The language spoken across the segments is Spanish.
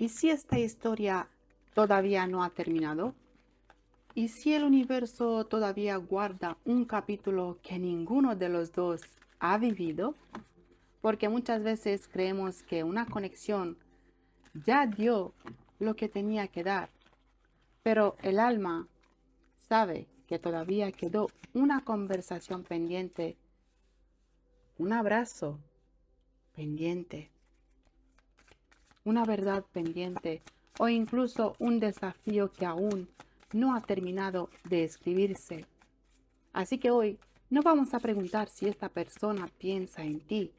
¿Y si esta historia todavía no ha terminado? ¿Y si el universo todavía guarda un capítulo que ninguno de los dos ha vivido? Porque muchas veces creemos que una conexión ya dio lo que tenía que dar, pero el alma sabe que todavía quedó una conversación pendiente, un abrazo pendiente, una verdad pendiente o incluso un desafío que aún no ha terminado de escribirse. Así que hoy no vamos a preguntar si esta persona piensa en ti,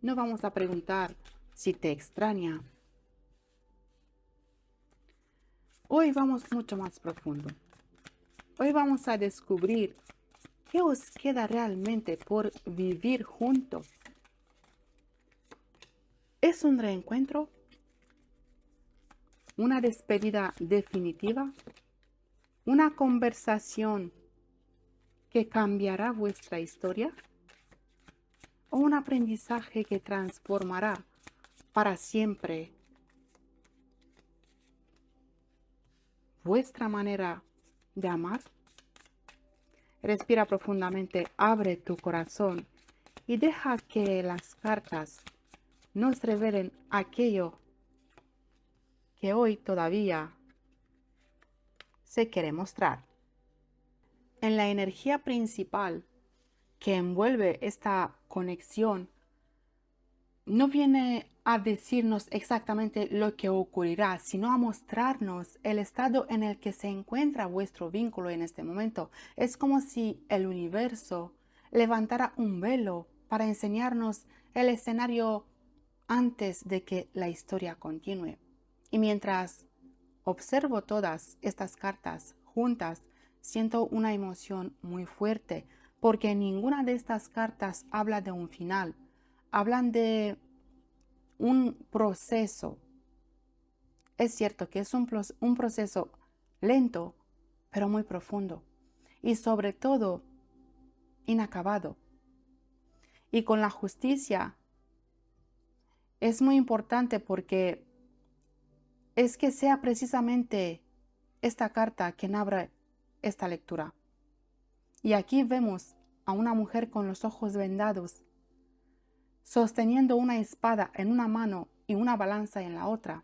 no vamos a preguntar si te extraña. Hoy vamos mucho más profundo. Hoy vamos a descubrir qué os queda realmente por vivir juntos. ¿Es un reencuentro? ¿Una despedida definitiva? ¿Una conversación que cambiará vuestra historia? ¿O un aprendizaje que transformará para siempre vuestra manera de amar? Respira profundamente, abre tu corazón y deja que las cartas nos revelen aquello que hoy todavía se quiere mostrar. En la energía principal que envuelve esta conexión, no viene a decirnos exactamente lo que ocurrirá, sino a mostrarnos el estado en el que se encuentra vuestro vínculo en este momento. Es como si el universo levantara un velo para enseñarnos el escenario antes de que la historia continúe. Y mientras observo todas estas cartas juntas, siento una emoción muy fuerte, porque ninguna de estas cartas habla de un final. Hablan de un proceso. Es cierto que es un proceso lento, pero muy profundo. Y sobre todo, inacabado. Y con la justicia es muy importante porque es que sea precisamente esta carta quien abra esta lectura. Y aquí vemos a una mujer con los ojos vendados, sosteniendo una espada en una mano y una balanza en la otra.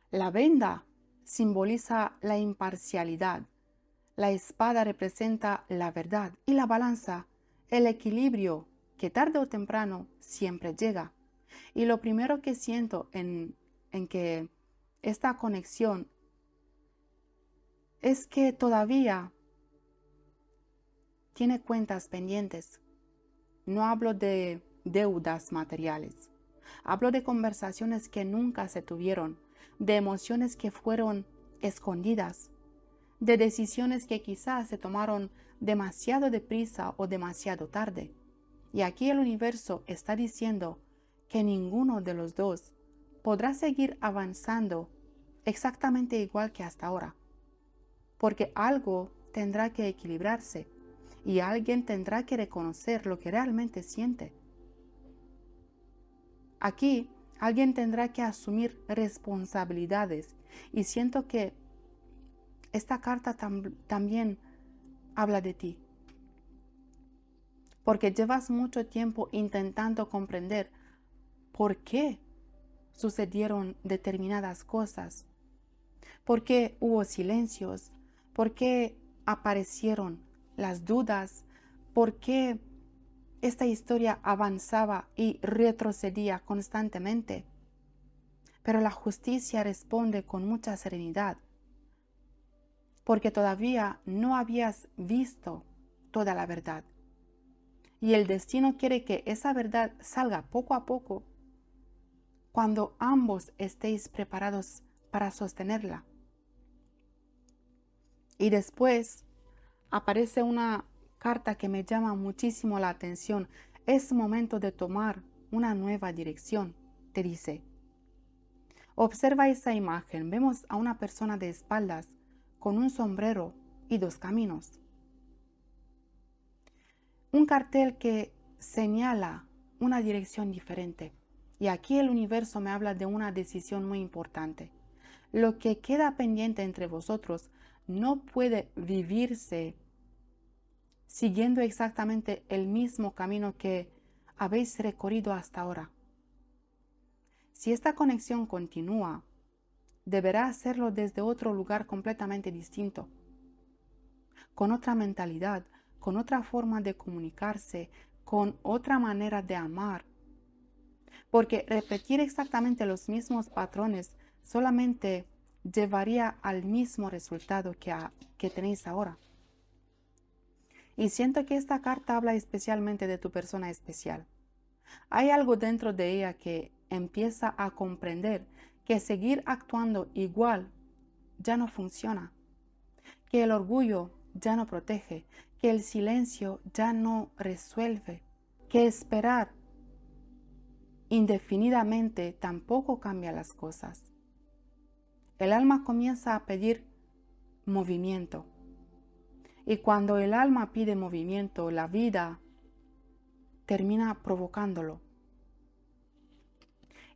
La venda simboliza la imparcialidad, la espada representa la verdad y la balanza el equilibrio que tarde o temprano siempre llega. Y lo primero que siento en que esta conexión es que todavía tiene cuentas pendientes. No hablo de deudas materiales. Hablo de conversaciones que nunca se tuvieron, de emociones que fueron escondidas, de decisiones que quizás se tomaron demasiado deprisa o demasiado tarde. Y aquí el universo está diciendo que ninguno de los dos podrá seguir avanzando exactamente igual que hasta ahora, porque algo tendrá que equilibrarse y alguien tendrá que reconocer lo que realmente siente. Aquí alguien tendrá que asumir responsabilidades y siento que esta carta también habla de ti, porque llevas mucho tiempo intentando comprender por qué sucedieron determinadas cosas, por qué hubo silencios, por qué aparecieron las dudas, por qué esta historia avanzaba y retrocedía constantemente. Pero la justicia responde con mucha serenidad, porque todavía no habías visto toda la verdad. Y el destino quiere que esa verdad salga poco a poco cuando ambos estéis preparados para sostenerla. Y después aparece una carta que me llama muchísimo la atención. Es momento de tomar una nueva dirección, te dice. Observa esa imagen. Vemos a una persona de espaldas con un sombrero y dos caminos. Un cartel que señala una dirección diferente. Y aquí el universo me habla de una decisión muy importante. Lo que queda pendiente entre vosotros no puede vivirse siguiendo exactamente el mismo camino que habéis recorrido hasta ahora. Si esta conexión continúa, deberá hacerlo desde otro lugar completamente distinto, con otra mentalidad, con otra forma de comunicarse, con otra manera de amar. Porque repetir exactamente los mismos patrones solamente llevaría al mismo resultado que tenéis ahora. Y siento que esta carta habla especialmente de tu persona especial. Hay algo dentro de ella que empieza a comprender que seguir actuando igual ya no funciona, que el orgullo ya no protege, que el silencio ya no resuelve, que esperar indefinidamente tampoco cambia las cosas. El alma comienza a pedir movimiento. Y cuando el alma pide movimiento, la vida termina provocándolo.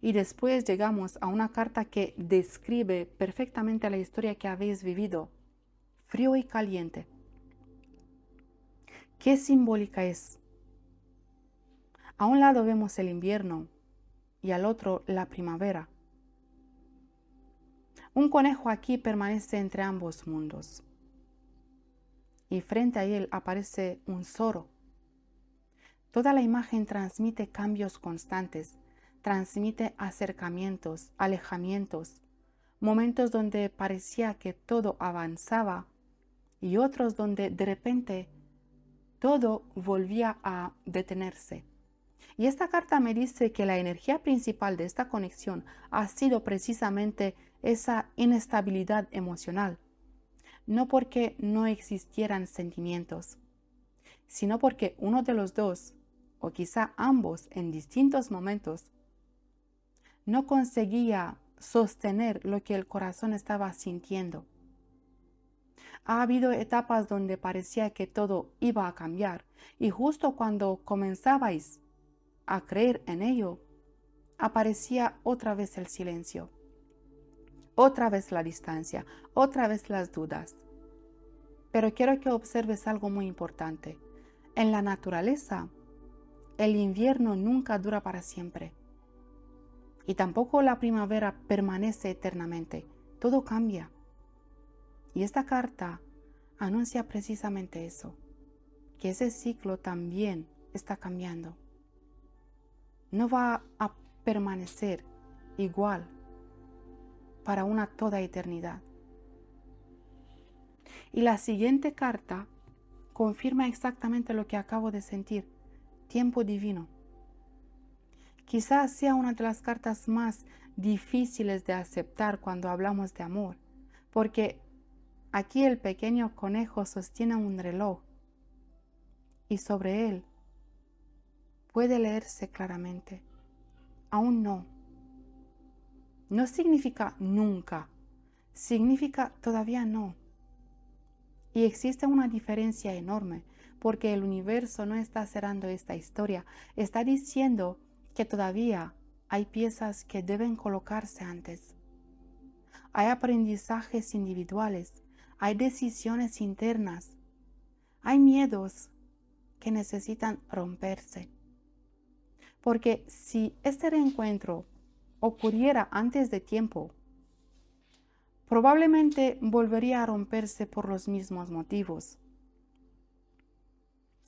Y después llegamos a una carta que describe perfectamente la historia que habéis vivido, frío y caliente. ¿Qué simbólica es? A un lado vemos el invierno y al otro la primavera. Un conejo aquí permanece entre ambos mundos y frente a él aparece un zorro. Toda la imagen transmite cambios constantes, transmite acercamientos, alejamientos, momentos donde parecía que todo avanzaba y otros donde de repente todo volvía a detenerse. Y esta carta me dice que la energía principal de esta conexión ha sido precisamente esa inestabilidad emocional, no porque no existieran sentimientos, sino porque uno de los dos, o quizá ambos en distintos momentos, no conseguía sostener lo que el corazón estaba sintiendo. Ha habido etapas donde parecía que todo iba a cambiar y justo cuando comenzabais a creer en ello, aparecía otra vez el silencio, otra vez la distancia, otra vez las dudas. Pero quiero que observes algo muy importante. En la naturaleza, el invierno nunca dura para siempre. Y tampoco la primavera permanece eternamente. Todo cambia. Y esta carta anuncia precisamente eso, que ese ciclo también está cambiando. No va a permanecer igual para una toda eternidad. Y la siguiente carta confirma exactamente lo que acabo de sentir, tiempo divino. Quizás sea una de las cartas más difíciles de aceptar cuando hablamos de amor, porque aquí el pequeño conejo sostiene un reloj y sobre él puede leerse claramente, aún no. No significa nunca, significa todavía no. Y existe una diferencia enorme, porque el universo no está cerrando esta historia, está diciendo que todavía hay piezas que deben colocarse antes. Hay aprendizajes individuales, hay decisiones internas, hay miedos que necesitan romperse. Porque si este reencuentro ocurriera antes de tiempo, probablemente volvería a romperse por los mismos motivos.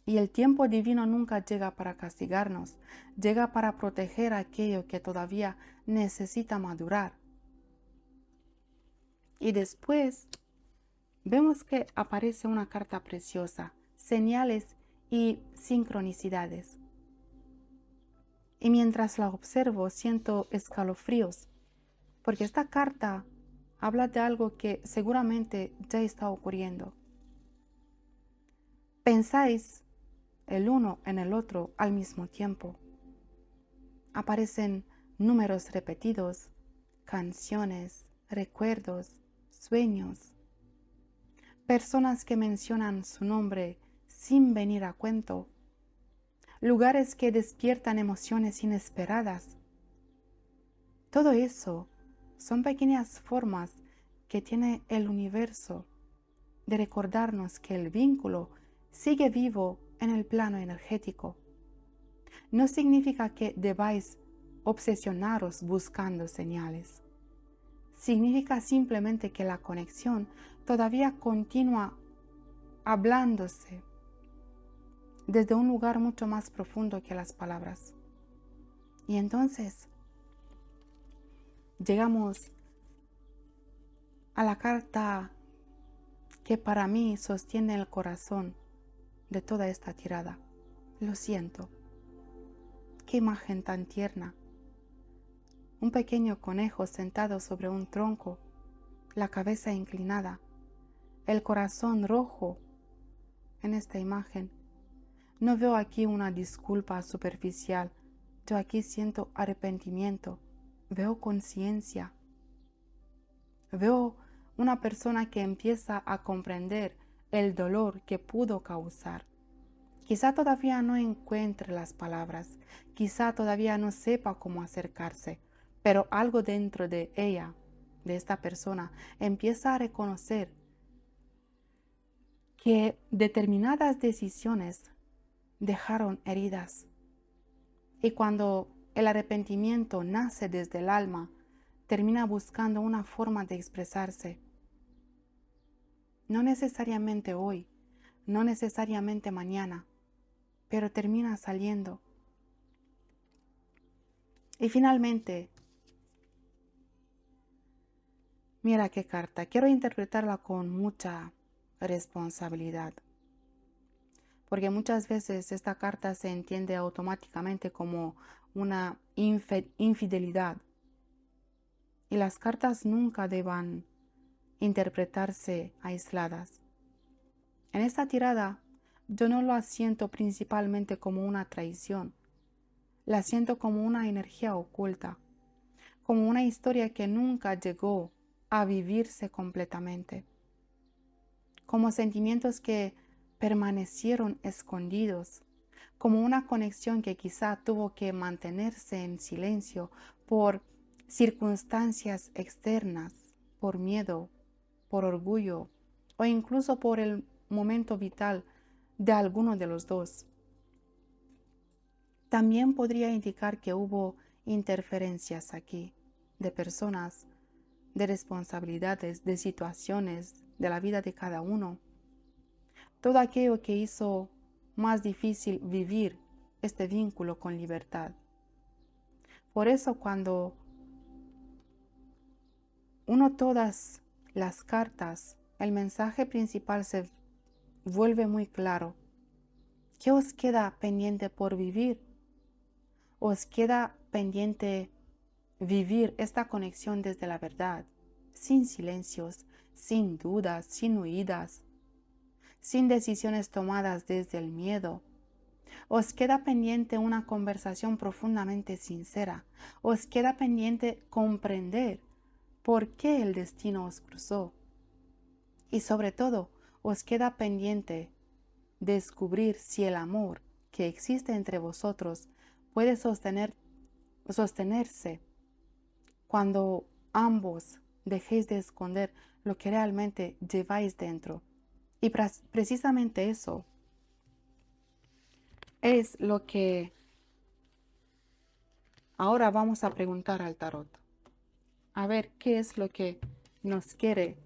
Y el tiempo divino nunca llega para castigarnos, llega para proteger aquello que todavía necesita madurar. Y después vemos que aparece una carta preciosa, señales y sincronicidades. Y mientras la observo siento escalofríos, porque esta carta habla de algo que seguramente ya está ocurriendo. Pensáis el uno en el otro al mismo tiempo. Aparecen números repetidos, canciones, recuerdos, sueños. Personas que mencionan su nombre sin venir a cuento. Lugares que despiertan emociones inesperadas. Todo eso son pequeñas formas que tiene el universo de recordarnos que el vínculo sigue vivo en el plano energético. No significa que debáis obsesionaros buscando señales. Significa simplemente que la conexión todavía continúa hablándose desde un lugar mucho más profundo que las palabras. Y entonces llegamos a la carta que para mí sostiene el corazón de toda esta tirada. Lo siento. Qué imagen tan tierna. Un pequeño conejo sentado sobre un tronco, la cabeza inclinada, el corazón rojo en esta imagen. No veo aquí una disculpa superficial. Yo aquí siento arrepentimiento. Veo conciencia. Veo una persona que empieza a comprender el dolor que pudo causar. Quizá todavía no encuentre las palabras, quizá todavía no sepa cómo acercarse, pero algo dentro de ella, de esta persona, empieza a reconocer que determinadas decisiones dejaron heridas. Y cuando el arrepentimiento nace desde el alma, termina buscando una forma de expresarse. No necesariamente hoy, no necesariamente mañana, pero termina saliendo. Y finalmente, mira qué carta. Quiero interpretarla con mucha responsabilidad, porque muchas veces esta carta se entiende automáticamente como una infidelidad. Y las cartas nunca deban interpretarse aisladas. En esta tirada, yo no lo siento principalmente como una traición. La siento como una energía oculta, como una historia que nunca llegó a vivirse completamente, como sentimientos que permanecieron escondidos, como una conexión que quizá tuvo que mantenerse en silencio por circunstancias externas, por miedo, por orgullo o incluso por el momento vital de alguno de los dos. También podría indicar que hubo interferencias aquí de personas, de responsabilidades, de situaciones, de la vida de cada uno. Todo aquello que hizo más difícil vivir este vínculo con libertad. Por eso cuando uno todas las cartas, el mensaje principal se vuelve muy claro. ¿Qué os queda pendiente por vivir? ¿Os queda pendiente vivir esta conexión desde la verdad, sin silencios, sin dudas, sin huidas, sin decisiones tomadas desde el miedo? ¿Os queda pendiente una conversación profundamente sincera? ¿Os queda pendiente comprender por qué el destino os cruzó? Y sobre todo, ¿os queda pendiente descubrir si el amor que existe entre vosotros puede sostenerse cuando ambos dejéis de esconder lo que realmente lleváis dentro? Y precisamente eso es lo que ahora vamos a preguntar al tarot. A ver qué es lo que nos quiere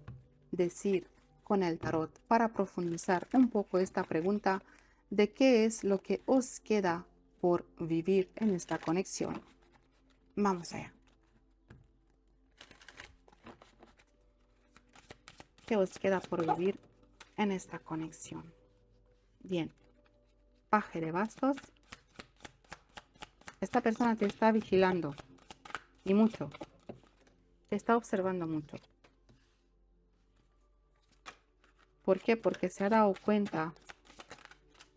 decir con el tarot para profundizar un poco esta pregunta de qué es lo que os queda por vivir en esta conexión. Vamos allá. ¿Qué os queda por vivir en esta conexión? Bien. Paje de bastos. Esta persona te está vigilando y mucho. Te está observando mucho. ¿Por qué? Porque se ha dado cuenta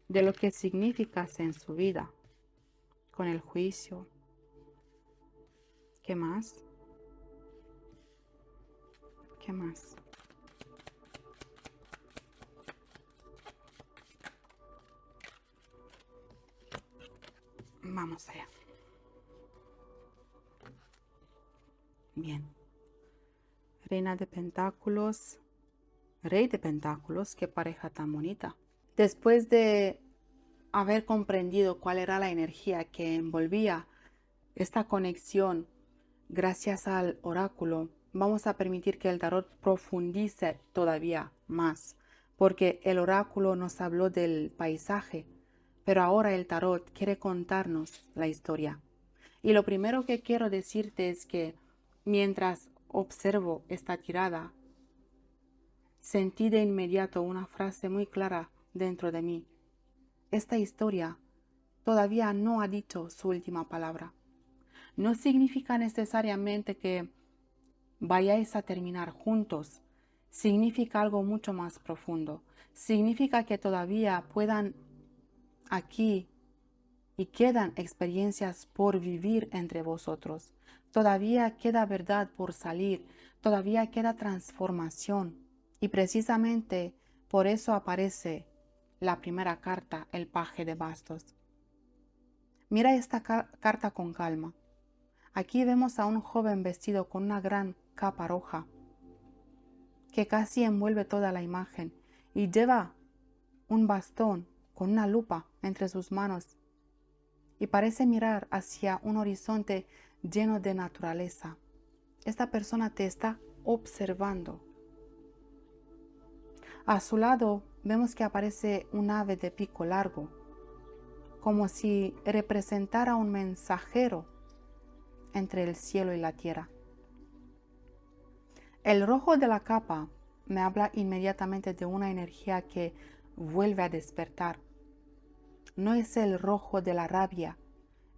de lo que significas en su vida con el juicio. ¿Qué más? ¿Qué más? Vamos allá. Bien. Reina de Pentáculos, Rey de Pentáculos, qué pareja tan bonita. Después de haber comprendido cuál era la energía que envolvía esta conexión, gracias al oráculo, vamos a permitir que el tarot profundice todavía más, porque el oráculo nos habló del paisaje, pero ahora el tarot quiere contarnos la historia. Y lo primero que quiero decirte es que mientras observo esta tirada, sentí de inmediato una frase muy clara dentro de mí. Esta historia todavía no ha dicho su última palabra. No significa necesariamente que vayáis a terminar juntos. Significa algo mucho más profundo. Significa que todavía puedan aquí y quedan experiencias por vivir entre vosotros. Todavía queda verdad por salir. Todavía queda transformación. Y precisamente por eso aparece la primera carta, el paje de bastos. Mira esta carta con calma. Aquí vemos a un joven vestido con una gran capa roja que casi envuelve toda la imagen y lleva un bastón con una lupa entre sus manos y parece mirar hacia un horizonte lleno de naturaleza. Esta persona te está observando. A su lado vemos que aparece un ave de pico largo, como si representara un mensajero entre el cielo y la tierra. El rojo de la capa me habla inmediatamente de una energía que vuelve a despertar. No es el rojo de la rabia,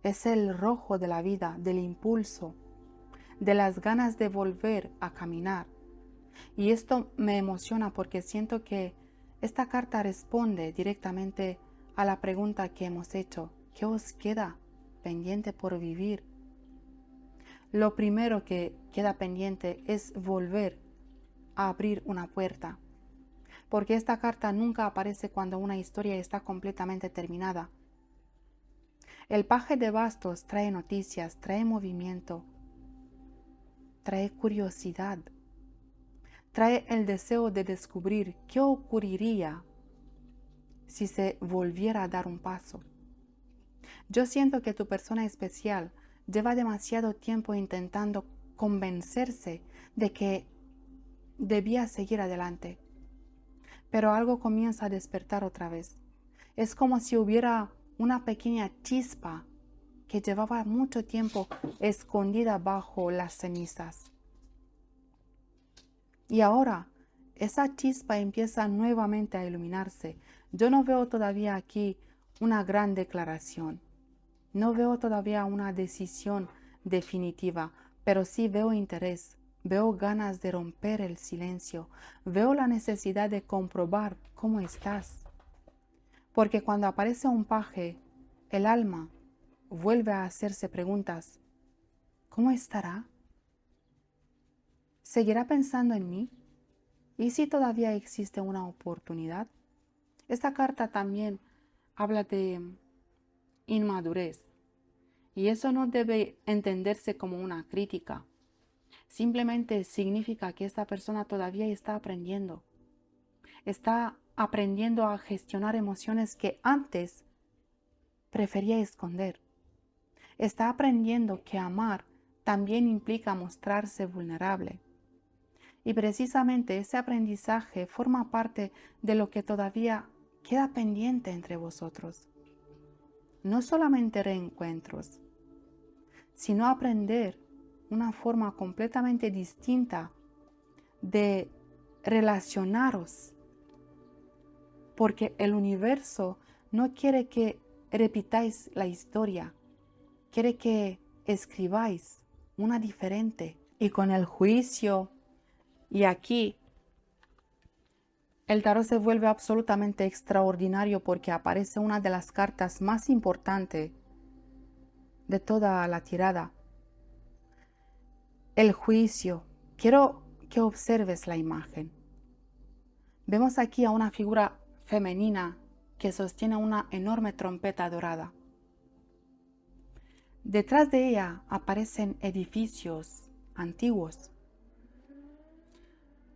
es el rojo de la vida, del impulso, de las ganas de volver a caminar. Y esto me emociona porque siento que esta carta responde directamente a la pregunta que hemos hecho. ¿Qué os queda pendiente por vivir? Lo primero que queda pendiente es volver a abrir una puerta, porque esta carta nunca aparece cuando una historia está completamente terminada. El paje de bastos trae noticias, trae movimiento, trae curiosidad, trae el deseo de descubrir qué ocurriría si se volviera a dar un paso. Yo siento que tu persona especial lleva demasiado tiempo intentando convencerse de que debía seguir adelante, pero algo comienza a despertar otra vez. Es como si hubiera una pequeña chispa que llevaba mucho tiempo escondida bajo las cenizas. Y ahora esa chispa empieza nuevamente a iluminarse. Yo no veo todavía aquí una gran declaración. No veo todavía una decisión definitiva, pero sí veo interés, veo ganas de romper el silencio, veo la necesidad de comprobar cómo estás. Porque cuando aparece un paje, el alma vuelve a hacerse preguntas. ¿Cómo estará? ¿Seguirá pensando en mí? ¿Y si todavía existe una oportunidad? Esta carta también habla de inmadurez. Y eso no debe entenderse como una crítica. Simplemente significa que esta persona todavía está aprendiendo. Está aprendiendo a gestionar emociones que antes prefería esconder. Está aprendiendo que amar también implica mostrarse vulnerable. Y precisamente ese aprendizaje forma parte de lo que todavía queda pendiente entre vosotros. No solamente reencuentros, sino aprender una forma completamente distinta de relacionaros. Porque el universo no quiere que repitáis la historia, quiere que escribáis una diferente. Y con el juicio, y aquí el tarot se vuelve absolutamente extraordinario porque aparece una de las cartas más importantes de toda la tirada. El juicio. Quiero que observes la imagen. Vemos aquí a una figura femenina que sostiene una enorme trompeta dorada. Detrás de ella aparecen edificios antiguos.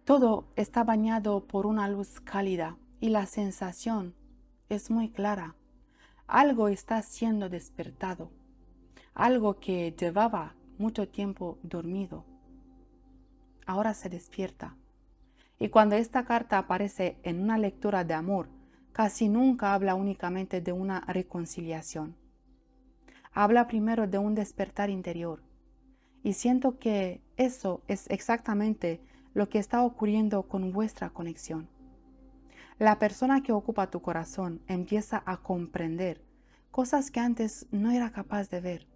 Todo está bañado por una luz cálida y la sensación es muy clara. Algo está siendo despertado, algo que llevaba mucho tiempo dormido. Ahora se despierta. Y cuando esta carta aparece en una lectura de amor, casi nunca habla únicamente de una reconciliación. Habla primero de un despertar interior. Y siento que eso es exactamente lo que está ocurriendo con vuestra conexión. La persona que ocupa tu corazón empieza a comprender cosas que antes no era capaz de ver.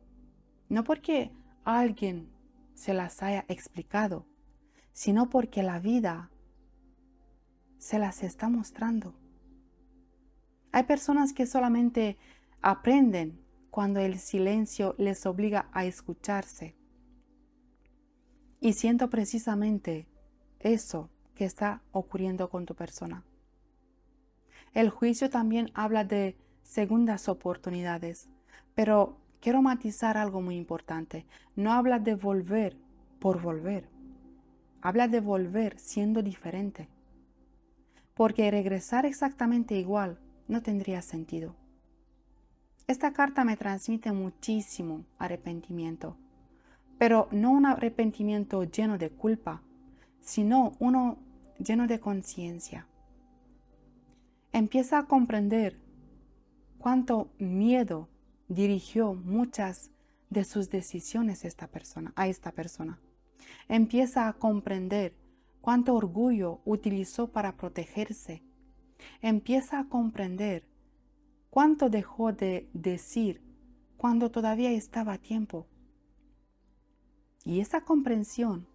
No porque alguien se las haya explicado, sino porque la vida se las está mostrando. Hay personas que solamente aprenden cuando el silencio les obliga a escucharse. Y siento precisamente eso que está ocurriendo con tu persona. El juicio también habla de segundas oportunidades, pero quiero matizar algo muy importante. No habla de volver por volver. Habla de volver siendo diferente. Porque regresar exactamente igual no tendría sentido. Esta carta me transmite muchísimo arrepentimiento, pero no un arrepentimiento lleno de culpa, sino uno lleno de conciencia. Empieza a comprender cuánto miedo dirigió muchas de sus decisiones a esta persona. Empieza a comprender cuánto orgullo utilizó para protegerse. Empieza a comprender cuánto dejó de decir cuando todavía estaba a tiempo. Y esa comprensión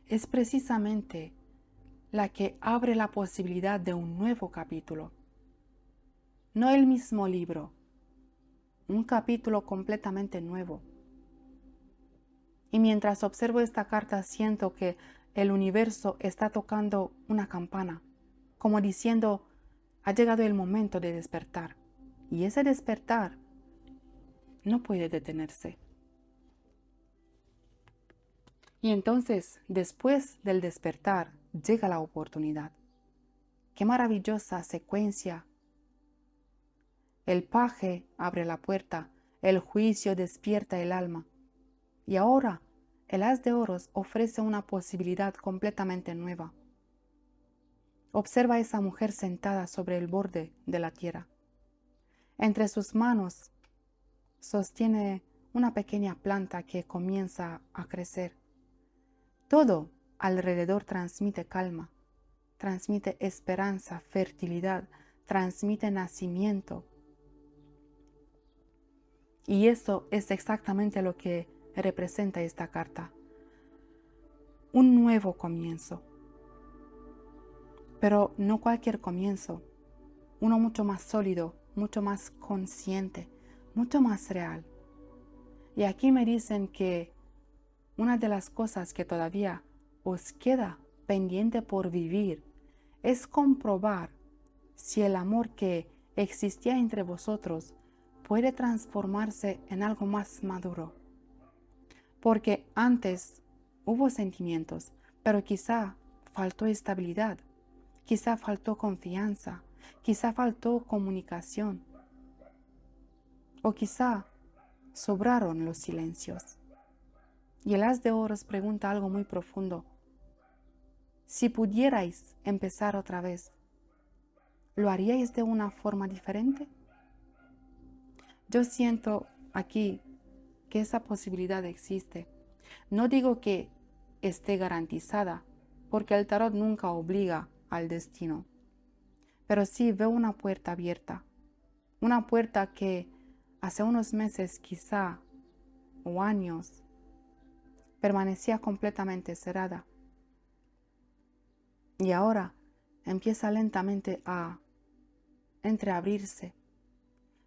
es precisamente la que abre la posibilidad de un nuevo capítulo. No el mismo libro, un capítulo completamente nuevo. Y mientras observo esta carta siento que el universo está tocando una campana, como diciendo, ha llegado el momento de despertar. Y ese despertar no puede detenerse. Y entonces, después del despertar, llega la oportunidad. ¡Qué maravillosa secuencia! El paje abre la puerta, el juicio despierta el alma. Y ahora, el as de oros ofrece una posibilidad completamente nueva. Observa a esa mujer sentada sobre el borde de la tierra. Entre sus manos sostiene una pequeña planta que comienza a crecer. Todo alrededor transmite calma, transmite esperanza, fertilidad, transmite nacimiento. Y eso es exactamente lo que representa esta carta. Un nuevo comienzo. Pero no cualquier comienzo, uno mucho más sólido, mucho más consciente, mucho más real. Y aquí me dicen que una de las cosas que todavía os queda pendiente por vivir es comprobar si el amor que existía entre vosotros puede transformarse en algo más maduro. Porque antes hubo sentimientos, pero quizá faltó estabilidad, quizá faltó confianza, quizá faltó comunicación, o quizá sobraron los silencios. Y el as de oros pregunta algo muy profundo. Si pudierais empezar otra vez, ¿lo haríais de una forma diferente? Yo siento aquí que esa posibilidad existe. No digo que esté garantizada, porque el tarot nunca obliga al destino. Pero sí veo una puerta abierta. Una puerta que hace unos meses quizá, o años, permanecía completamente cerrada. Y ahora empieza lentamente a entreabrirse.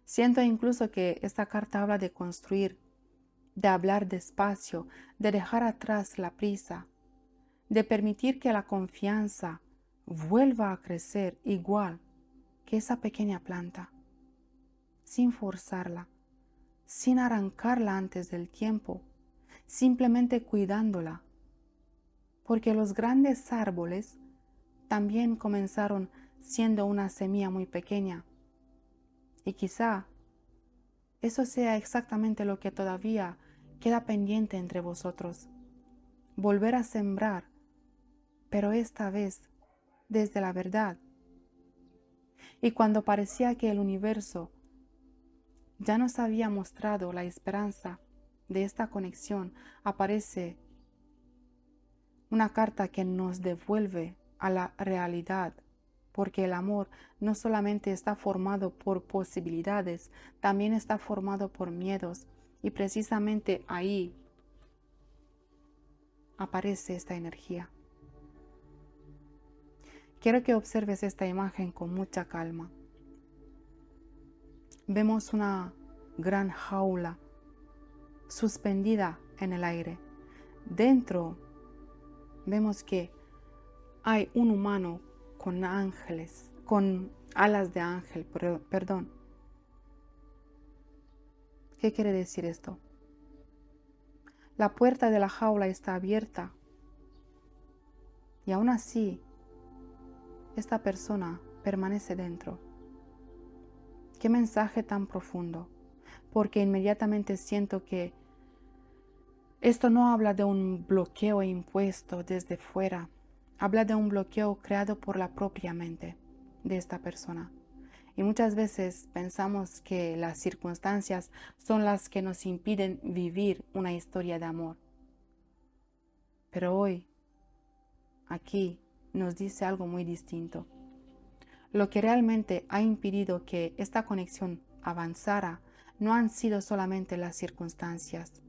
Siento incluso que esta carta habla de construir, de hablar despacio, de dejar atrás la prisa, de permitir que la confianza vuelva a crecer igual que esa pequeña planta, sin forzarla, sin arrancarla antes del tiempo, simplemente cuidándola porque los grandes árboles también comenzaron siendo una semilla muy pequeña. Y quizá eso sea exactamente lo que todavía queda pendiente entre vosotros. Volver a sembrar, pero esta vez desde la verdad. Y cuando parecía que el universo ya nos había mostrado la esperanza de esta conexión, aparece una carta que nos devuelve a la realidad, porque el amor no solamente está formado por posibilidades, también está formado por miedos, y precisamente ahí aparece esta energía. Quiero que observes esta imagen con mucha calma. Vemos una gran jaula suspendida en el aire. Dentro vemos que hay un humano con ángeles, con alas de ángel, perdón. ¿Qué quiere decir esto? La puerta de la jaula está abierta y aún así esta persona permanece dentro. Qué mensaje tan profundo, porque inmediatamente siento que esto no habla de un bloqueo impuesto desde fuera, habla de un bloqueo creado por la propia mente de esta persona. Y muchas veces pensamos que las circunstancias son las que nos impiden vivir una historia de amor. Pero hoy, aquí, nos dice algo muy distinto. Lo que realmente ha impedido que esta conexión avanzara no han sido solamente las circunstancias,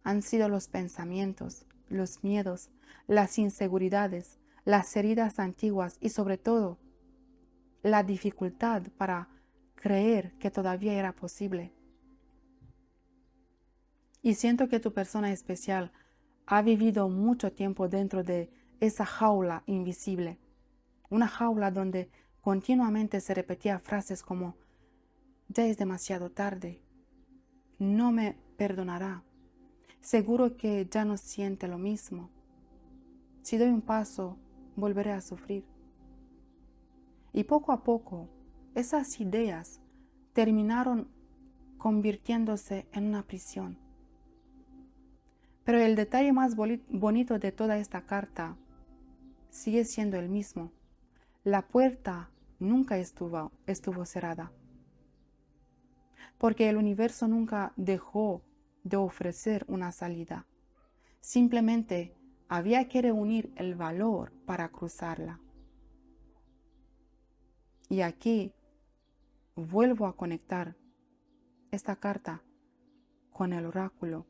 han sido los pensamientos, los miedos, las inseguridades, las heridas antiguas y sobre todo la dificultad para creer que todavía era posible. Y siento que tu persona especial ha vivido mucho tiempo dentro de esa jaula invisible, una jaula donde continuamente se repetía frases como: ya es demasiado tarde, no me perdonará, seguro que ya no siente lo mismo, si doy un paso volveré a sufrir. Y poco a poco esas ideas terminaron convirtiéndose en una prisión. Pero el detalle más bonito de toda esta carta sigue siendo el mismo. La puerta nunca estuvo cerrada, porque el universo nunca dejó de ofrecer una salida. Simplemente había que reunir el valor para cruzarla. Y aquí vuelvo a conectar esta carta con el oráculo.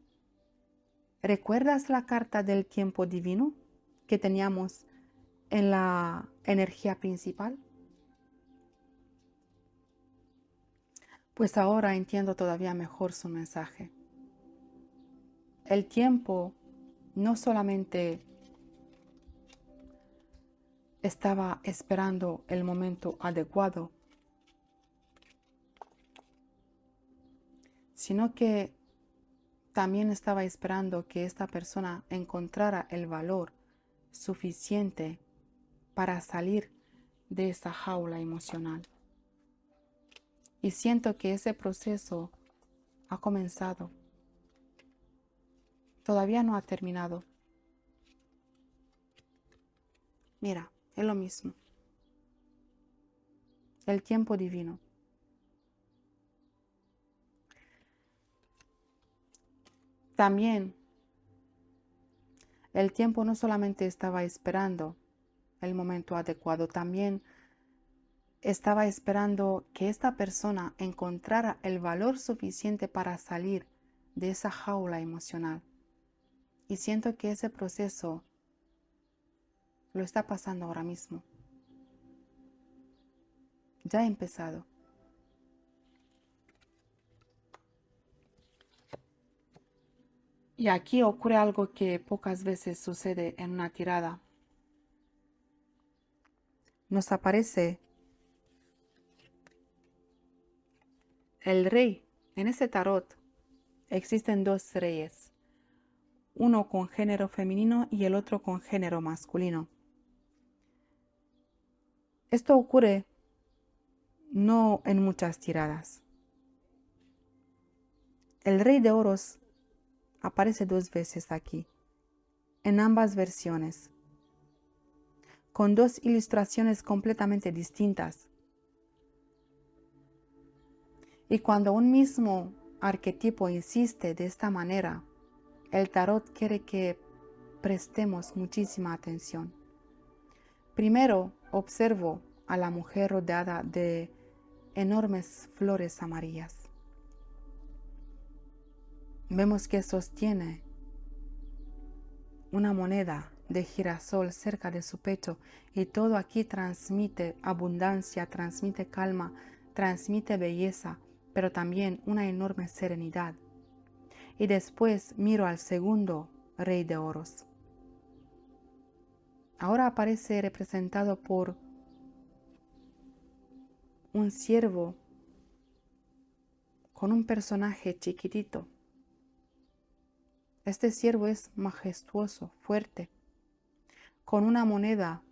¿Recuerdas la carta del tiempo divino que teníamos en la energía principal? Pues ahora entiendo todavía mejor su mensaje. El tiempo no solamente estaba esperando el momento adecuado, sino que también estaba esperando que esta persona encontrara el valor suficiente para salir de esa jaula emocional. Y siento que ese proceso ha comenzado. Todavía no ha terminado. Mira, es lo mismo. El tiempo divino. También el tiempo no solamente estaba esperando el momento adecuado, también estaba esperando que esta persona encontrara el valor suficiente para salir de esa jaula emocional. Y siento que ese proceso lo está pasando ahora mismo. Ya ha empezado. Y aquí ocurre algo que pocas veces sucede en una tirada. Nos aparece el rey. En ese tarot existen dos reyes. uno con género femenino y el otro con género masculino. Esto ocurre no en muchas tiradas. El Rey de Oros aparece 2 veces aquí, en ambas versiones, con 2 ilustraciones completamente distintas. Y cuando un mismo arquetipo insiste de esta manera, el tarot quiere que prestemos muchísima atención. Primero, observo a la mujer rodeada de enormes flores amarillas. Vemos que sostiene una moneda de girasol cerca de su pecho y todo aquí transmite abundancia, transmite calma, transmite belleza, pero también una enorme serenidad. Y después miro al segundo Rey de Oros. Ahora aparece representado por un ciervo con un personaje chiquitito. Este ciervo es majestuoso, fuerte, con una moneda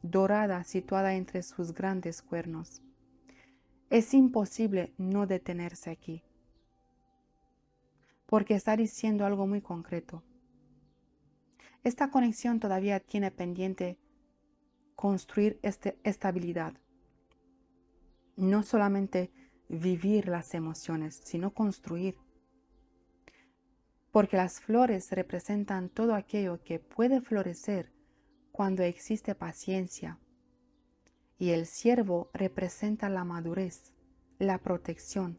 dorada situada entre sus grandes cuernos. Es imposible no detenerse aquí, porque está diciendo algo muy concreto. Esta conexión todavía tiene pendiente construir estabilidad. No solamente vivir las emociones, sino construir. Porque las flores representan todo aquello que puede florecer cuando existe paciencia. Y el ciervo representa la madurez, la protección,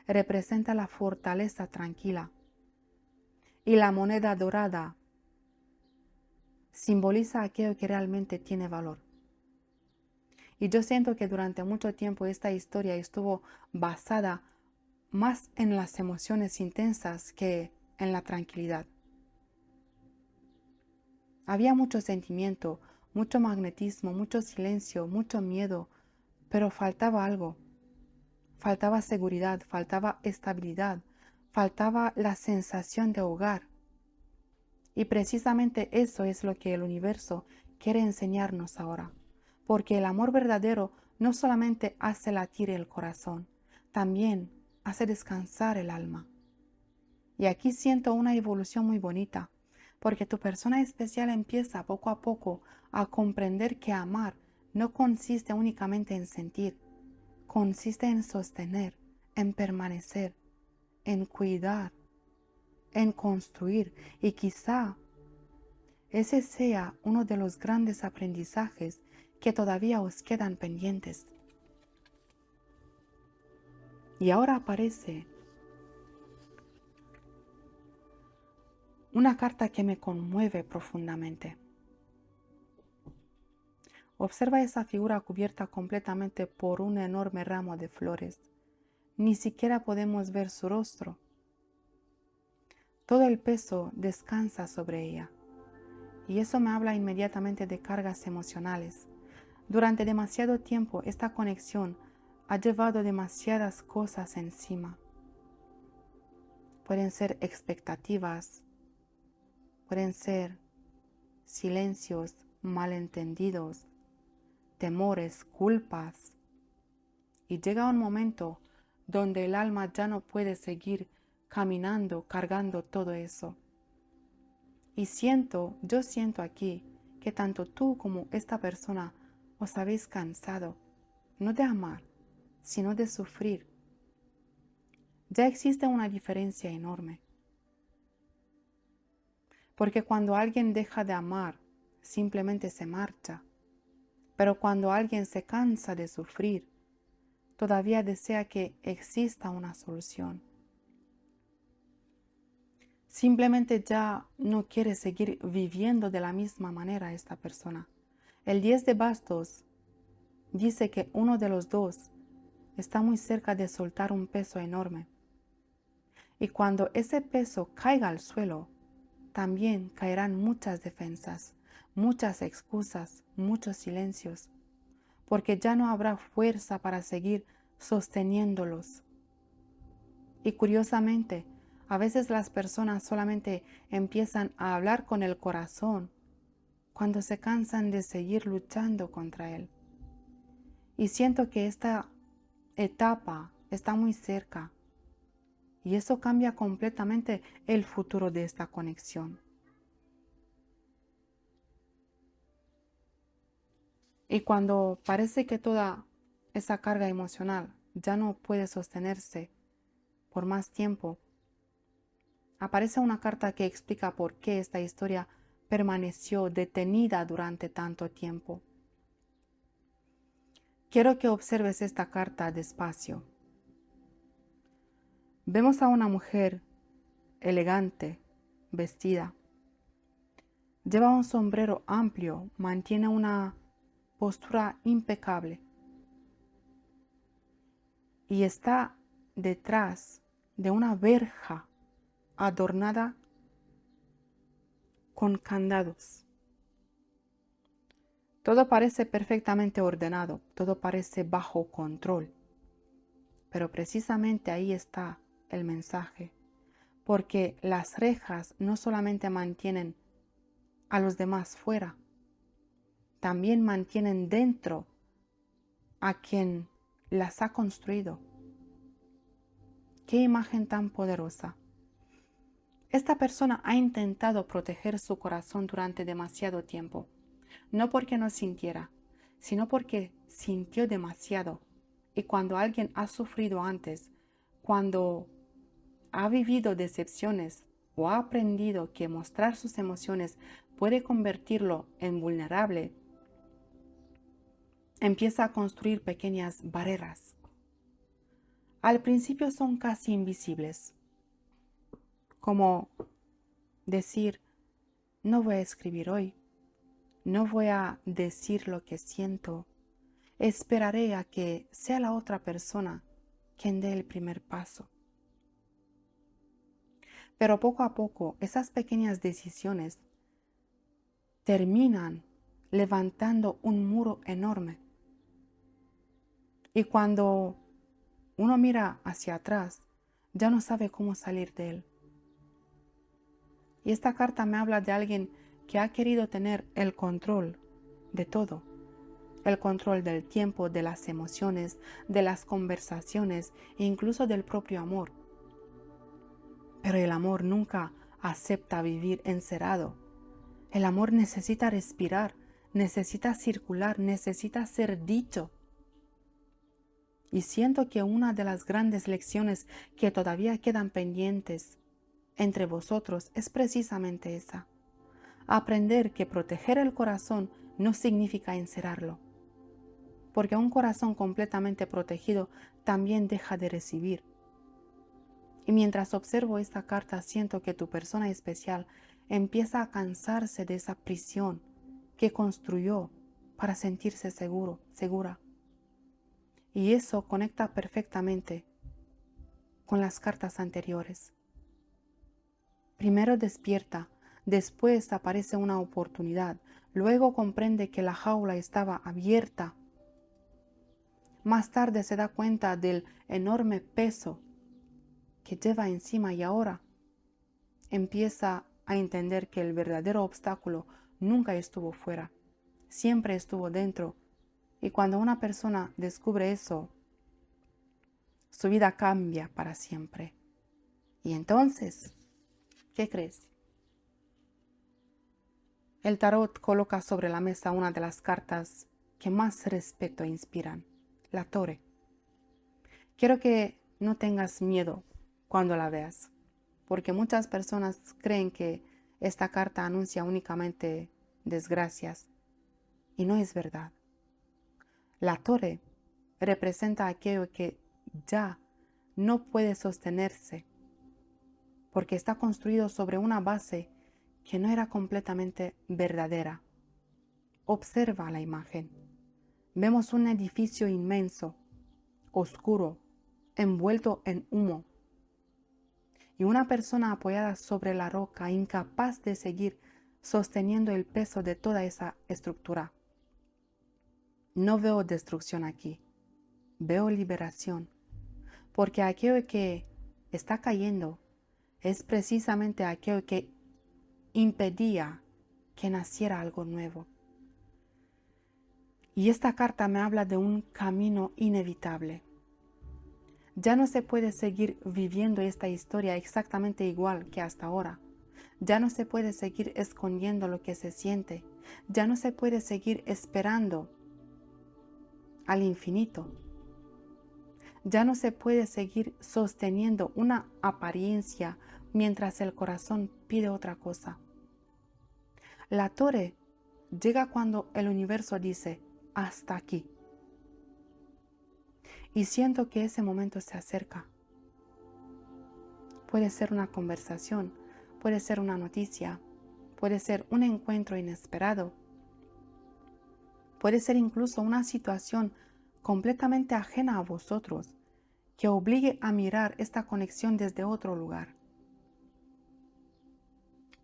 representa la fortaleza tranquila. Y la moneda dorada simboliza aquello que realmente tiene valor. Y yo siento que durante mucho tiempo esta historia estuvo basada más en las emociones intensas que en la tranquilidad. Había mucho sentimiento, mucho magnetismo, mucho silencio, mucho miedo, pero faltaba algo. Faltaba seguridad, faltaba estabilidad, faltaba la sensación de hogar. Y precisamente eso es lo que el universo quiere enseñarnos ahora. Porque el amor verdadero no solamente hace latir el corazón, también hace descansar el alma. Y aquí siento una evolución muy bonita, porque tu persona especial empieza poco a poco a comprender que amar no consiste únicamente en sentir, consiste en sostener, en permanecer, en cuidar, en construir, y quizá ese sea uno de los grandes aprendizajes que todavía os quedan pendientes. Y ahora aparece una carta que me conmueve profundamente. Observa esa figura cubierta completamente por un enorme ramo de flores. Ni siquiera podemos ver su rostro. Todo el peso descansa sobre ella. Y eso me habla inmediatamente de cargas emocionales. Durante demasiado tiempo esta conexión ha llevado demasiadas cosas encima. Pueden ser expectativas, pueden ser silencios, malentendidos, temores, culpas. Y llega un momento donde el alma ya no puede seguir caminando, cargando todo eso. Y yo siento aquí que tanto tú como esta persona os habéis cansado, no de amar, sino de sufrir. Ya existe una diferencia enorme. Porque cuando alguien deja de amar, simplemente se marcha. Pero cuando alguien se cansa de sufrir, todavía desea que exista una solución. Simplemente ya no quiere seguir viviendo de la misma manera esta persona. El 10 de bastos dice que uno de los dos está muy cerca de soltar un peso enorme. Y cuando ese peso caiga al suelo, también caerán muchas defensas, muchas excusas, muchos silencios, porque ya no habrá fuerza para seguir sosteniéndolos. Y curiosamente, A veces las personas solamente empiezan a hablar con el corazón cuando se cansan de seguir luchando contra él. Y siento que esta etapa está muy cerca y eso cambia completamente el futuro de esta conexión. Y cuando parece que toda esa carga emocional ya no puede sostenerse por más tiempo, aparece una carta que explica por qué esta historia permaneció detenida durante tanto tiempo. Quiero que observes esta carta despacio. Vemos a una mujer elegante, vestida. Lleva un sombrero amplio, mantiene una postura impecable y está detrás de una verja adornada con candados. Todo parece perfectamente ordenado, todo parece bajo control. Pero precisamente ahí está el mensaje, porque las rejas no solamente mantienen a los demás fuera, también mantienen dentro a quien las ha construido. ¡Qué imagen tan poderosa! Esta persona ha intentado proteger su corazón durante demasiado tiempo, no porque no sintiera, sino porque sintió demasiado. Y cuando alguien ha sufrido antes, cuando ha vivido decepciones o ha aprendido que mostrar sus emociones puede convertirlo en vulnerable, empieza a construir pequeñas barreras. Al principio son casi invisibles, como decir, no voy a escribir hoy, no voy a decir lo que siento, esperaré a que sea la otra persona quien dé el primer paso. Pero poco a poco esas pequeñas decisiones terminan levantando un muro enorme. Y cuando uno mira hacia atrás, ya no sabe cómo salir de él. Y esta carta me habla de alguien que ha querido tener el control de todo. El control del tiempo, de las emociones, de las conversaciones e incluso del propio amor. Pero el amor nunca acepta vivir encerrado. El amor necesita respirar, necesita circular, necesita ser dicho. Y siento que una de las grandes lecciones que todavía quedan pendientes entre vosotros es precisamente esa. Aprender que proteger el corazón no significa encerrarlo. Porque un corazón completamente protegido también deja de recibir. Y mientras observo esta carta, siento que tu persona especial empieza a cansarse de esa prisión que construyó para sentirse seguro, segura. Y eso conecta perfectamente con las cartas anteriores. Primero despierta, después aparece una oportunidad, luego comprende que la jaula estaba abierta. Más tarde se da cuenta del enorme peso que lleva encima y ahora empieza a entender que el verdadero obstáculo nunca estuvo fuera, siempre estuvo dentro. Y cuando una persona descubre eso, su vida cambia para siempre. Y entonces, ¿qué crees? El tarot coloca sobre la mesa una de las cartas que más respeto inspiran, la Torre. Quiero que no tengas miedo cuando la veas, porque muchas personas creen que esta carta anuncia únicamente desgracias, y no es verdad. La torre representa aquello que ya no puede sostenerse, porque está construido sobre una base que no era completamente verdadera. Observa la imagen. Vemos un edificio inmenso, oscuro, envuelto en humo, y una persona apoyada sobre la roca, incapaz de seguir sosteniendo el peso de toda esa estructura. No veo destrucción aquí, veo liberación, porque aquello que está cayendo es precisamente aquello que impedía que naciera algo nuevo. Y esta carta me habla de un camino inevitable. Ya no se puede seguir viviendo esta historia exactamente igual que hasta ahora. Ya no se puede seguir escondiendo lo que se siente. Ya no se puede seguir esperando al infinito. Ya no se puede seguir sosteniendo una apariencia mientras el corazón pide otra cosa. La torre llega cuando el universo dice, hasta aquí. Y siento que ese momento se acerca. Puede ser una conversación, puede ser una noticia, puede ser un encuentro inesperado, puede ser incluso una situación completamente ajena a vosotros, que obligue a mirar esta conexión desde otro lugar.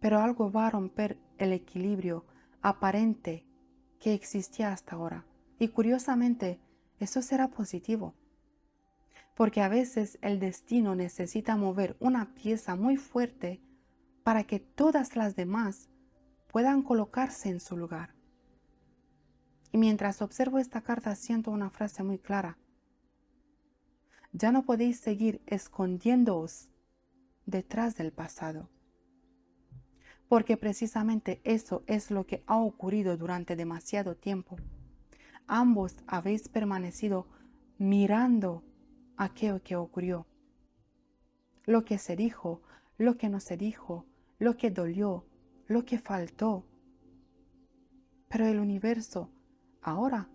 Pero algo va a romper el equilibrio aparente que existía hasta ahora. Y curiosamente, eso será positivo. Porque a veces el destino necesita mover una pieza muy fuerte para que todas las demás puedan colocarse en su lugar. Y mientras observo esta carta siento una frase muy clara. Ya no podéis seguir escondiéndoos detrás del pasado. Porque precisamente eso es lo que ha ocurrido durante demasiado tiempo. Ambos habéis permanecido mirando aquello que ocurrió. Lo que se dijo, lo que no se dijo, lo que dolió, lo que faltó. Pero el universo ahora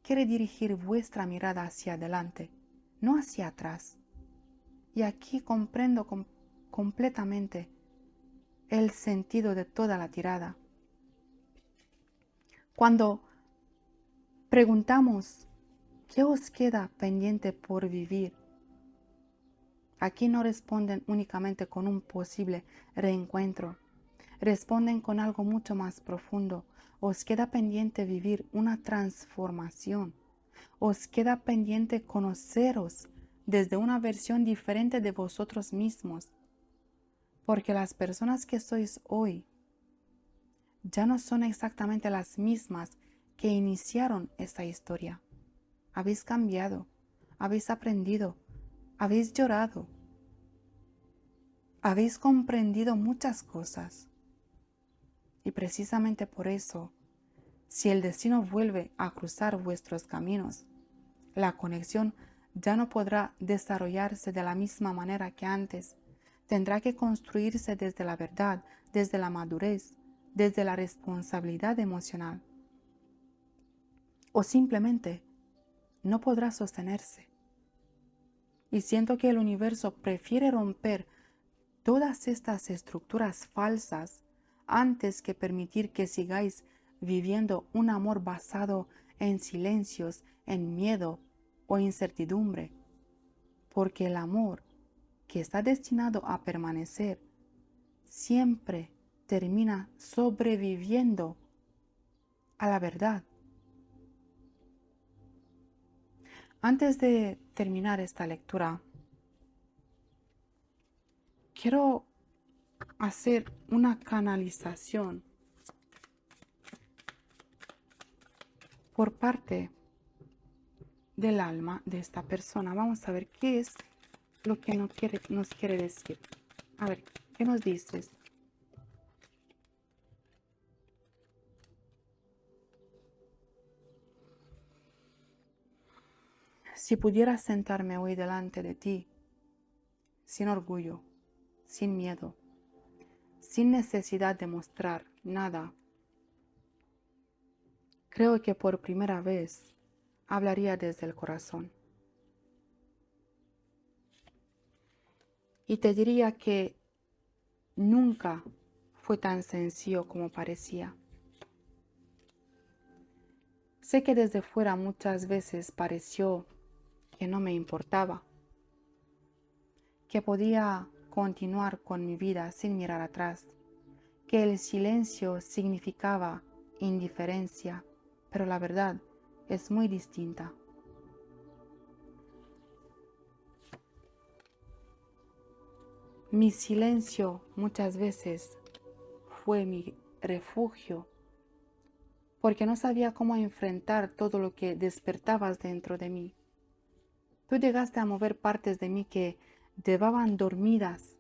quiere dirigir vuestra mirada hacia adelante, no hacia atrás. Y aquí comprendo completamente el sentido de toda la tirada. Cuando preguntamos, ¿qué os queda pendiente por vivir? Aquí no responden únicamente con un posible reencuentro. Responden con algo mucho más profundo. Os queda pendiente vivir una transformación. Os queda pendiente conoceros desde una versión diferente de vosotros mismos. Porque las personas que sois hoy ya no son exactamente las mismas que iniciaron esta historia. Habéis cambiado, habéis aprendido, habéis llorado, habéis comprendido muchas cosas. Y precisamente por eso, si el destino vuelve a cruzar vuestros caminos, la conexión ya no podrá desarrollarse de la misma manera que antes. Tendrá que construirse desde la verdad, desde la madurez, desde la responsabilidad emocional. O simplemente no podrá sostenerse. Y siento que el universo prefiere romper todas estas estructuras falsas antes que permitir que sigáis viviendo un amor basado en silencios, en miedo o incertidumbre. Porque el amor que está destinado a permanecer siempre termina sobreviviendo a la verdad. Antes de terminar esta lectura, quiero hacer una canalización por parte del alma de esta persona. Vamos a ver qué es lo que nos quiere decir. A ver, ¿qué nos dices? Si pudiera sentarme hoy delante de ti, sin orgullo, sin miedo, sin necesidad de mostrar nada, creo que por primera vez hablaría desde el corazón. Y te diría que nunca fue tan sencillo como parecía. Sé que desde fuera muchas veces pareció que no me importaba, que podía continuar con mi vida sin mirar atrás, que el silencio significaba indiferencia, pero la verdad es muy distinta. Mi silencio muchas veces fue mi refugio, porque no sabía cómo enfrentar todo lo que despertabas dentro de mí. Tú llegaste a mover partes de mí que llevaban dormidas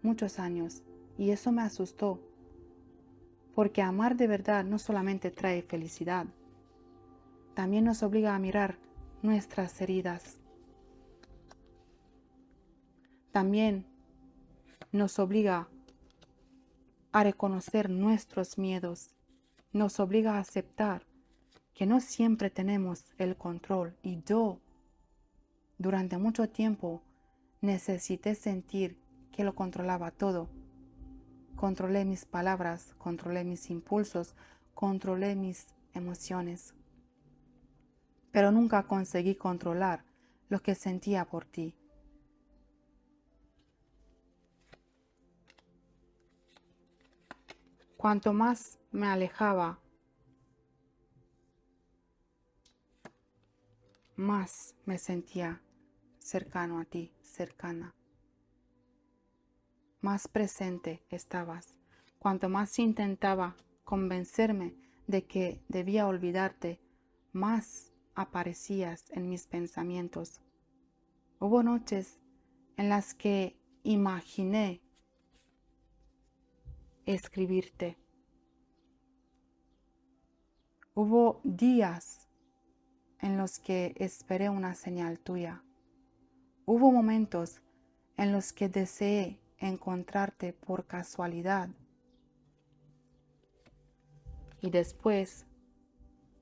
muchos años, y eso me asustó, porque amar de verdad no solamente trae felicidad, también nos obliga a mirar nuestras heridas. También nos obliga a reconocer nuestros miedos, nos obliga a aceptar que no siempre tenemos el control, y yo durante mucho tiempo necesité sentir que lo controlaba todo. Controlé mis palabras, controlé mis impulsos, controlé mis emociones, pero nunca conseguí controlar lo que sentía por ti. Cuanto más me alejaba, más me sentía cercano a ti, cercana. Más presente estabas. Cuanto más intentaba convencerme de que debía olvidarte, más aparecías en mis pensamientos. Hubo noches en las que imaginé escribirte. Hubo días en los que esperé una señal tuya. Hubo momentos en los que deseé encontrarte por casualidad, y después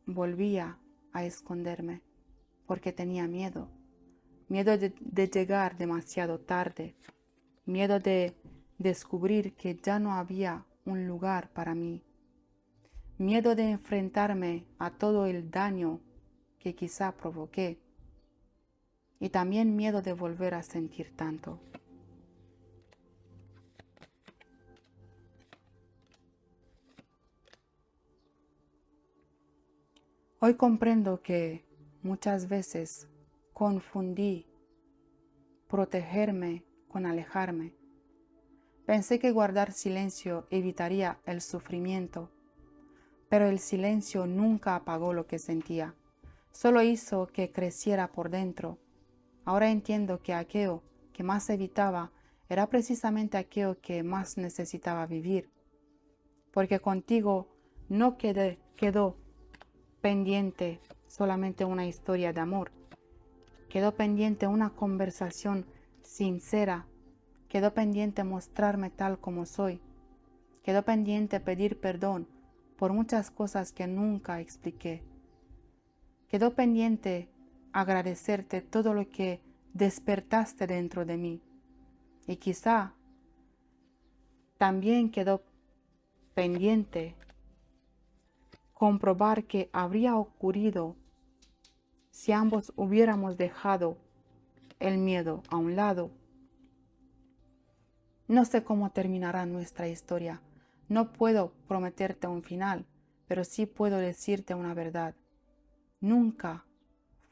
volvía a esconderme porque tenía miedo. Miedo de llegar demasiado tarde. Miedo de descubrir que ya no había un lugar para mí. Miedo de enfrentarme a todo el daño que quizá provoqué. Y también miedo de volver a sentir tanto. Hoy comprendo que muchas veces confundí protegerme con alejarme. Pensé que guardar silencio evitaría el sufrimiento, pero el silencio nunca apagó lo que sentía, solo hizo que creciera por dentro. Ahora entiendo que aquello que más evitaba era precisamente aquello que más necesitaba vivir, porque contigo no quedó pendiente solamente una historia de amor, quedó pendiente una conversación sincera, quedó pendiente mostrarme tal como soy, quedó pendiente pedir perdón por muchas cosas que nunca expliqué, quedó pendiente agradecerte todo lo que despertaste dentro de mí, y quizá también quedó pendiente comprobar qué habría ocurrido si ambos hubiéramos dejado el miedo a un lado. No sé cómo terminará nuestra historia. No puedo prometerte un final, pero sí puedo decirte una verdad. Nunca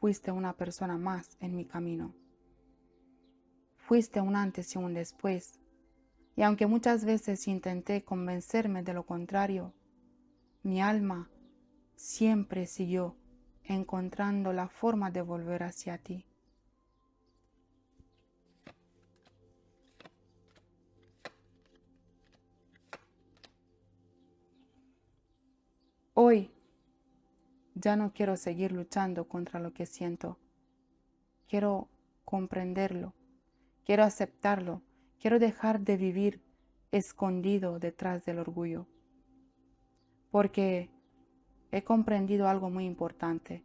fuiste una persona más en mi camino. Fuiste un antes y un después. Y aunque muchas veces intenté convencerme de lo contrario, mi alma siempre siguió encontrando la forma de volver hacia ti. Hoy ya no quiero seguir luchando contra lo que siento. Quiero comprenderlo, quiero aceptarlo, quiero dejar de vivir escondido detrás del orgullo, porque he comprendido algo muy importante.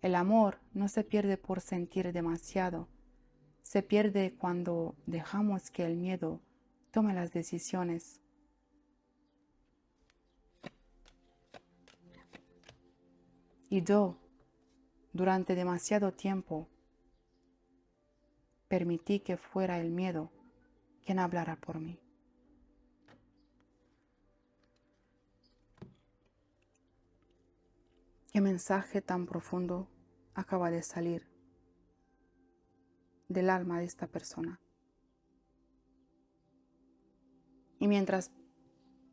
El amor no se pierde por sentir demasiado, se pierde cuando dejamos que el miedo tome las decisiones. Y yo, durante demasiado tiempo, permití que fuera el miedo quien hablara por mí. ¿Qué mensaje tan profundo acaba de salir del alma de esta persona? Y mientras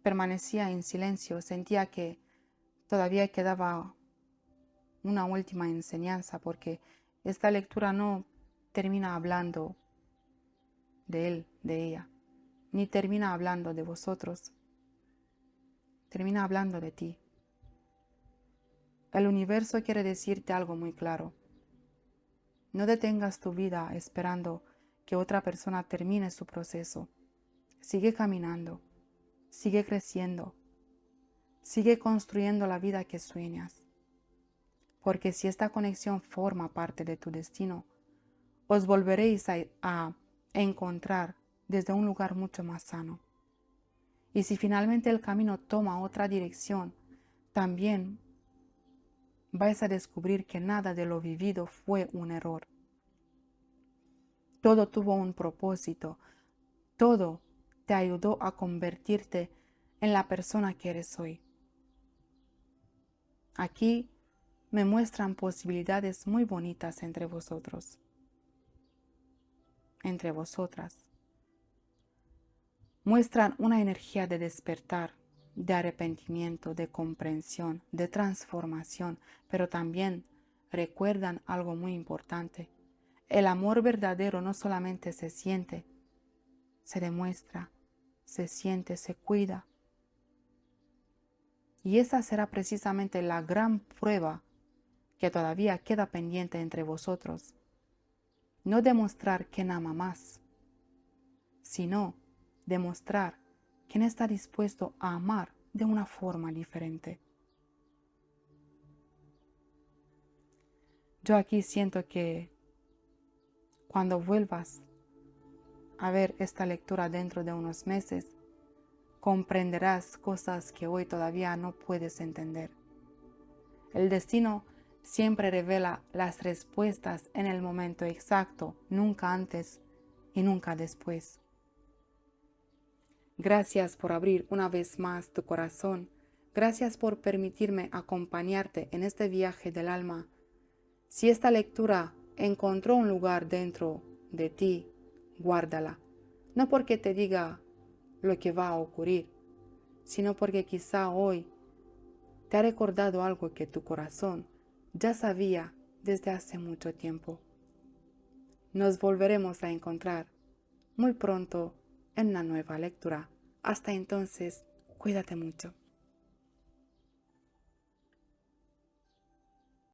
permanecía en silencio, sentía que todavía quedaba una última enseñanza, porque esta lectura no termina hablando de él, de ella, ni termina hablando de vosotros, termina hablando de ti. El universo quiere decirte algo muy claro. No detengas tu vida esperando que otra persona termine su proceso. Sigue caminando, sigue creciendo, sigue construyendo la vida que sueñas. Porque si esta conexión forma parte de tu destino, os volveréis a encontrar desde un lugar mucho más sano. Y si finalmente el camino toma otra dirección, también vais a descubrir que nada de lo vivido fue un error. Todo tuvo un propósito, todo te ayudó a convertirte en la persona que eres hoy. Aquí me muestran posibilidades muy bonitas entre vosotros, entre vosotras. Muestran una energía de despertar, de arrepentimiento, de comprensión, de transformación, pero también recuerdan algo muy importante. El amor verdadero no solamente se siente, se demuestra, se siente, se cuida. Y esa será precisamente la gran prueba que todavía queda pendiente entre vosotros. No demostrar quién ama más, sino demostrar quién está dispuesto a amar de una forma diferente. Yo aquí siento que cuando vuelvas a ver esta lectura dentro de unos meses, comprenderás cosas que hoy todavía no puedes entender. El destino siempre revela las respuestas en el momento exacto, nunca antes y nunca después. Gracias por abrir una vez más tu corazón. Gracias por permitirme acompañarte en este viaje del alma. Si esta lectura encontró un lugar dentro de ti, guárdala. No porque te diga lo que va a ocurrir, sino porque quizá hoy te ha recordado algo que tu corazón ya sabía desde hace mucho tiempo. Nos volveremos a encontrar muy pronto en una nueva lectura. Hasta entonces, cuídate mucho.